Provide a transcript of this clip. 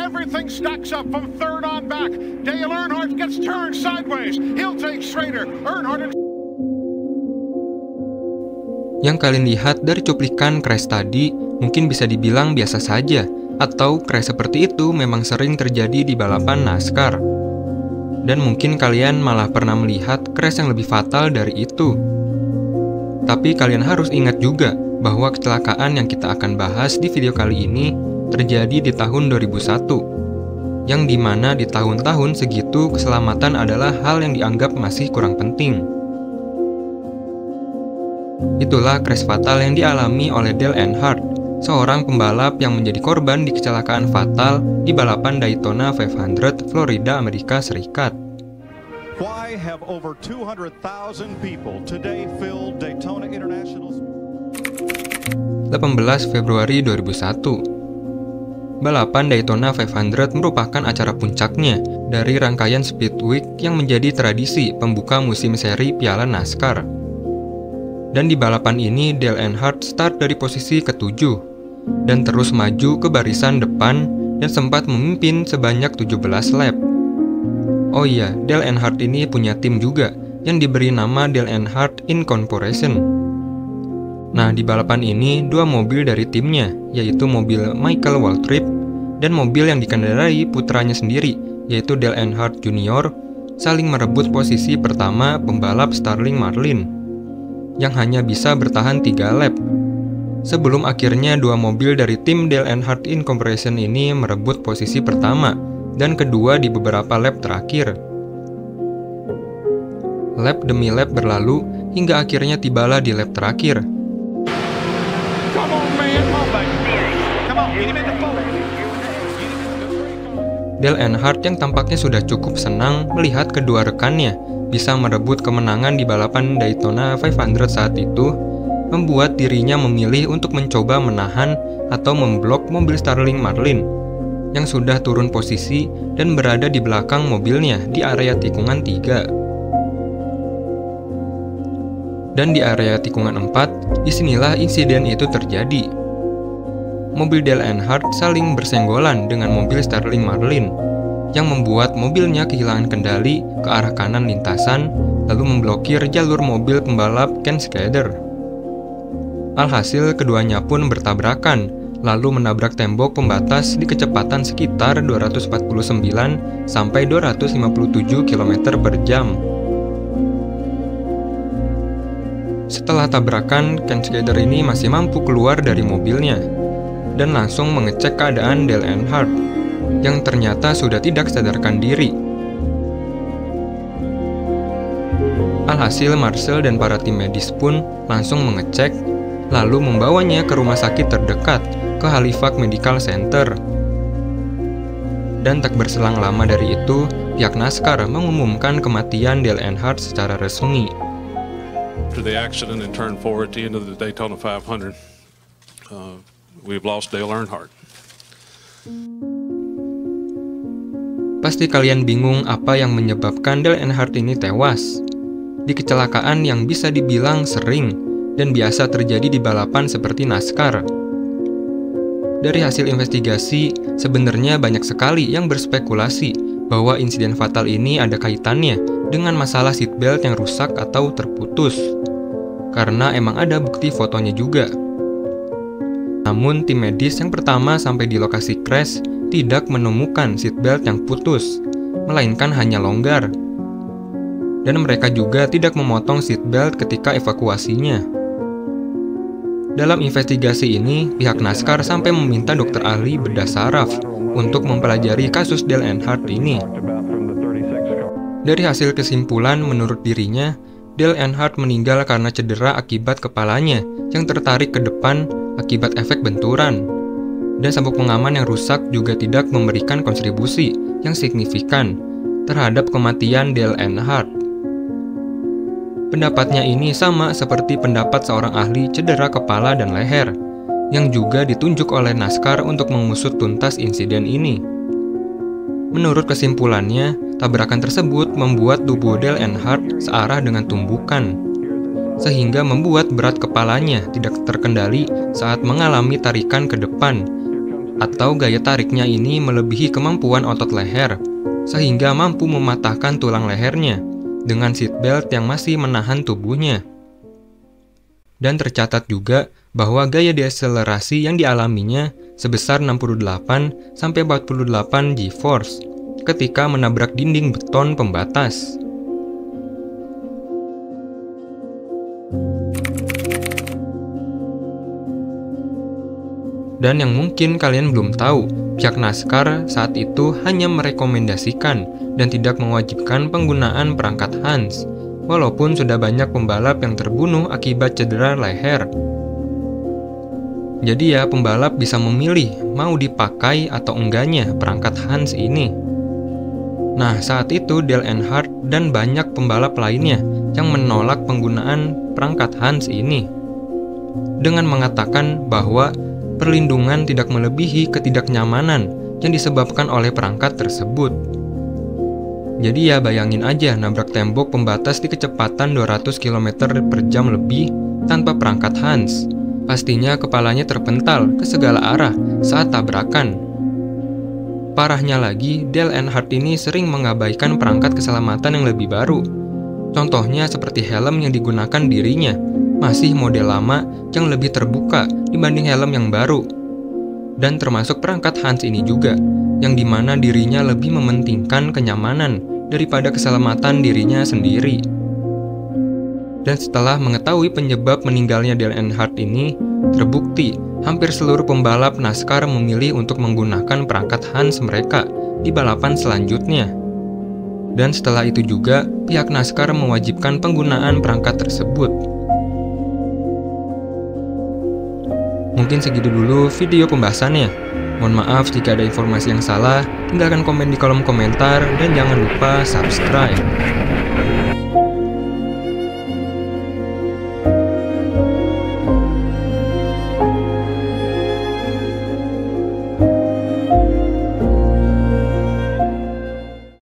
Everything stacks up from third on back. Dale Earnhardt gets turned sideways. He'll take straighter. Earnhardt. Yang kalian lihat dari cuplikan crash tadi mungkin bisa dibilang biasa saja, atau crash seperti itu memang sering terjadi di balapan NASCAR. Dan mungkin kalian malah pernah melihat crash yang lebih fatal dari itu. Tapi kalian harus ingat juga bahwa kecelakaan yang kita akan bahas di video kali ini terjadi di tahun 2001, yang dimana di tahun-tahun segitu keselamatan adalah hal yang dianggap masih kurang penting. Itulah crash fatal yang dialami oleh Dale Earnhardt, seorang pembalap yang menjadi korban di kecelakaan fatal di balapan Daytona 500, Florida, Amerika Serikat. Why have over 200,000 people today filled Daytona International? 18 Februari 2001. Balapan Daytona 500 merupakan acara puncaknya dari rangkaian Speed Week yang menjadi tradisi pembuka musim seri Piala NASCAR. Dan di balapan ini Dale Earnhardt start dari posisi ke-7 dan terus maju ke barisan depan dan sempat memimpin sebanyak 17 lap. Oh iya, Dale Earnhardt ini punya tim juga yang diberi nama Dale Earnhardt Incorporation. Nah, di balapan ini dua mobil dari timnya, yaitu mobil Michael Waltrip dan mobil yang dikendarai putranya sendiri, yaitu Dale Earnhardt Jr., saling merebut posisi pertama pembalap Starling Marlin yang hanya bisa bertahan 3 lap. Sebelum akhirnya dua mobil dari tim Dale Earnhardt Incorporation ini merebut posisi pertama dan kedua di beberapa lap terakhir. Lap demi lap berlalu hingga akhirnya tibalah di lap terakhir. Dale Earnhardt yang tampaknya sudah cukup senang melihat kedua rekannya bisa merebut kemenangan di balapan Daytona 500 saat itu, membuat dirinya memilih untuk mencoba menahan atau memblok mobil Starling Marlin yang sudah turun posisi dan berada di belakang mobilnya di area tikungan 3. Dan di area tikungan 4, disinilah insiden itu terjadi. Mobil Dale Earnhardt saling bersenggolan dengan mobil Starling Marlin, yang membuat mobilnya kehilangan kendali ke arah kanan lintasan, lalu memblokir jalur mobil pembalap Ken Skader. Alhasil keduanya pun bertabrakan, lalu menabrak tembok pembatas di kecepatan sekitar 249 sampai 257 km per jam. Setelah tabrakan, Ken Skader ini masih mampu keluar dari mobilnya dan langsung mengecek keadaan Dale Earnhardt yang ternyata sudah tidak sadarkan diri. Alhasil Marshall dan para tim medis pun langsung mengecek, lalu membawanya ke rumah sakit terdekat, ke Halifax Medical Center. Dan tak berselang lama dari itu, pihak NASCAR mengumumkan kematian Dale Earnhardt secara resmi. After the accident and turn forward at the end of the Daytona 500, we've lost Dale Earnhardt. Pasti kalian bingung apa yang menyebabkan Dale Earnhardt ini tewas di kecelakaan yang bisa dibilang sering dan biasa terjadi di balapan seperti NASCAR. Dari hasil investigasi, sebenarnya banyak sekali yang berspekulasi bahwa insiden fatal ini ada kaitannya dengan masalah seatbelt yang rusak atau terputus, karena emang ada bukti fotonya juga. Namun tim medis yang pertama sampai di lokasi crash tidak menemukan seatbelt yang putus, melainkan hanya longgar. Dan mereka juga tidak memotong seatbelt ketika evakuasinya. Dalam investigasi ini, pihak NASCAR sampai meminta dokter ahli bedah saraf untuk mempelajari kasus Dale Earnhardt ini. Dari hasil kesimpulan, menurut dirinya, Dale Earnhardt meninggal karena cedera akibat kepalanya yang tertarik ke depan akibat efek benturan. Dan sabuk pengaman yang rusak juga tidak memberikan kontribusi yang signifikan terhadap kematian Dale Earnhardt. Pendapatnya ini sama seperti pendapat seorang ahli cedera kepala dan leher, yang juga ditunjuk oleh NASCAR untuk mengusut tuntas insiden ini. Menurut kesimpulannya, tabrakan tersebut membuat tubuh Dale Earnhardt searah dengan tumbukan, sehingga membuat berat kepalanya tidak terkendali saat mengalami tarikan ke depan, atau gaya tariknya ini melebihi kemampuan otot leher, sehingga mampu mematahkan tulang lehernya dengan seatbelt yang masih menahan tubuhnya. Dan tercatat juga bahwa gaya deakselerasi yang dialaminya sebesar 68-48 G-force ketika menabrak dinding beton pembatas. Dan yang mungkin kalian belum tahu, pihak NASCAR saat itu hanya merekomendasikan dan tidak mewajibkan penggunaan perangkat Hans, walaupun sudah banyak pembalap yang terbunuh akibat cedera leher. Jadi ya, pembalap bisa memilih mau dipakai atau enggaknya perangkat Hans ini. Nah, saat itu Dale Earnhardt dan banyak pembalap lainnya yang menolak penggunaan perangkat Hans ini dengan mengatakan bahwa perlindungan tidak melebihi ketidaknyamanan yang disebabkan oleh perangkat tersebut. Jadi ya, bayangin aja nabrak tembok pembatas di kecepatan 200 km per jam lebih tanpa perangkat Hans. Pastinya kepalanya terpental ke segala arah saat tabrakan. Parahnya lagi, Dale Earnhardt ini sering mengabaikan perangkat keselamatan yang lebih baru. Contohnya seperti helm yang digunakan dirinya, masih model lama yang lebih terbuka dibanding helm yang baru. Dan termasuk perangkat Hans ini juga, yang dimana dirinya lebih mementingkan kenyamanan daripada keselamatan dirinya sendiri. Dan setelah mengetahui penyebab meninggalnya Dale Earnhardt ini, terbukti hampir seluruh pembalap NASCAR memilih untuk menggunakan perangkat Hans mereka di balapan selanjutnya. Dan setelah itu juga, pihak NASCAR mewajibkan penggunaan perangkat tersebut. Mungkin segitu dulu video pembahasannya. Mohon maaf jika ada informasi yang salah, tinggalkan komen di kolom komentar dan jangan lupa subscribe.